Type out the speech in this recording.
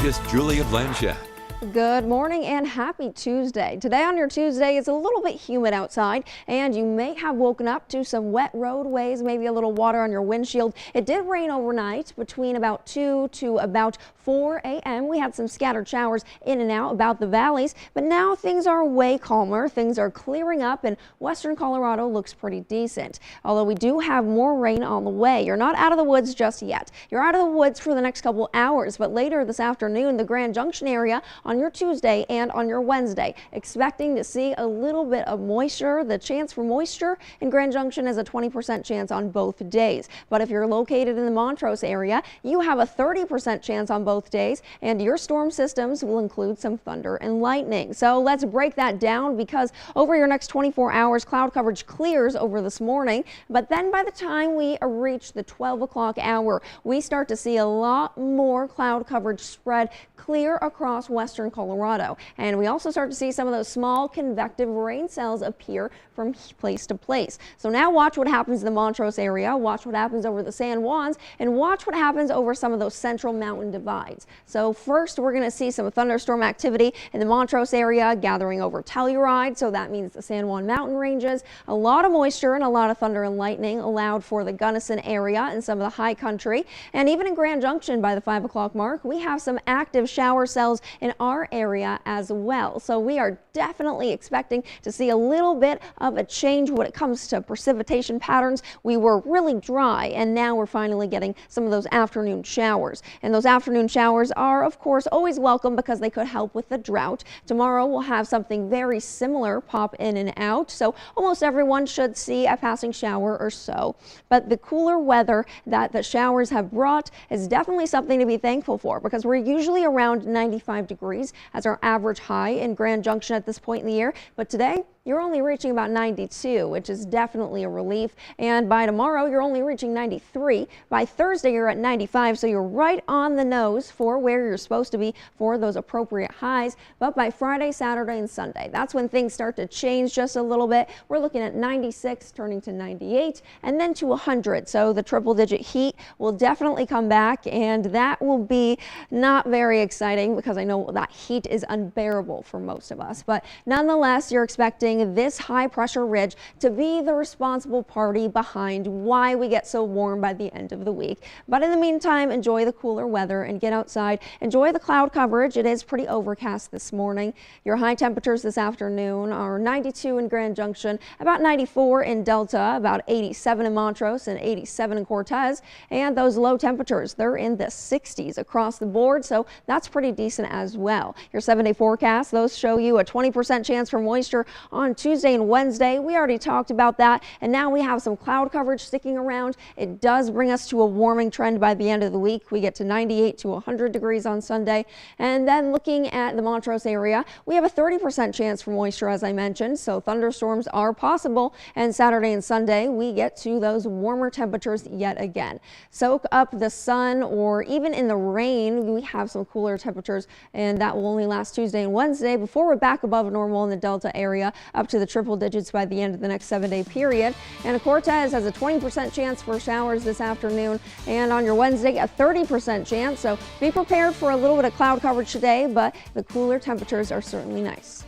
meteorologist Julia Blanchett. Good morning and happy Tuesday. Today on your Tuesday, it's a little bit humid outside and you may have woken up to some wet roadways, maybe a little water on your windshield. It did rain overnight between about 2 to about 4 a.m. We had some scattered showers in and out about the valleys, but now things are way calmer. Things are clearing up and western Colorado looks pretty decent. Although we do have more rain on the way. You're not out of the woods just yet. You're out of the woods for the next couple hours, but later this afternoon, the Grand Junction area on your Tuesday and on your Wednesday, expecting to see a little bit of moisture. The chance for moisture in Grand Junction is a 20% chance on both days. But if you're located in the Montrose area, you have a 30% chance on both days, and your storm systems will include some thunder and lightning. So let's break that down, because over your next 24 hours, cloud coverage clears over this morning. But then by the time we reach the 12 o'clock hour, we start to see a lot more cloud coverage spread clear across western Colorado. And we also start to see some of those small convective rain cells appear from place to place. So now watch what happens in the Montrose area, watch what happens over the San Juans, and watch what happens over some of those central mountain divides. So first, we're going to see some thunderstorm activity in the Montrose area gathering over Telluride. So that means the San Juan mountain ranges. A lot of moisture and a lot of thunder and lightning allowed for the Gunnison area and some of the high country. And even in Grand Junction by the 5 o'clock mark, we have some active shower cells in our area as well. So we are definitely expecting to see a little bit of a change when it comes to precipitation patterns. We were really dry, and now we're finally getting some of those afternoon showers. And those afternoon showers are, of course, always welcome because they could help with the drought. Tomorrow we'll have something very similar pop in and out, so almost everyone should see a passing shower or so. But the cooler weather that the showers have brought is definitely something to be thankful for, because we're usually around 95 degrees as our average high in Grand Junction at this point in the year. But today, you're only reaching about 92, which is definitely a relief. And by tomorrow, you're only reaching 93. By Thursday, you're at 95, so you're right on the nose for where you're supposed to be for those appropriate highs. But by Friday, Saturday, and Sunday, that's when things start to change just a little bit. We're looking at 96, turning to 98, and then to 100. So the triple-digit heat will definitely come back, and that will be not very exciting, because I know that heat is unbearable for most of us. But nonetheless, you're expecting this high pressure ridge to be the responsible party behind why we get so warm by the end of the week. But in the meantime, enjoy the cooler weather and get outside. Enjoy the cloud coverage. It is pretty overcast this morning. Your high temperatures this afternoon are 92 in Grand Junction, about 94 in Delta, about 87 in Montrose, and 87 in Cortez. And those low temperatures, they're in the 60s across the board, so that's pretty decent as well. Your 7-day forecast, those show you a 20% chance for moisture on Tuesday and Wednesday. We already talked about that, and now we have some cloud coverage sticking around. It does bring us to a warming trend by the end of the week. We get to 98 to 100 degrees on Sunday. And then looking at the Montrose area, we have a 30% chance for moisture, as I mentioned, so thunderstorms are possible. And Saturday and Sunday, we get to those warmer temperatures yet again. Soak up the sun, or even in the rain, we have some cooler temperatures, and that will only last Tuesday and Wednesday before we're back above normal in the Delta area, up to the triple digits by the end of the next 7-day period. And Cortez has a 20% chance for showers this afternoon, and on your Wednesday, a 30% chance. So be prepared for a little bit of cloud coverage today, but the cooler temperatures are certainly nice.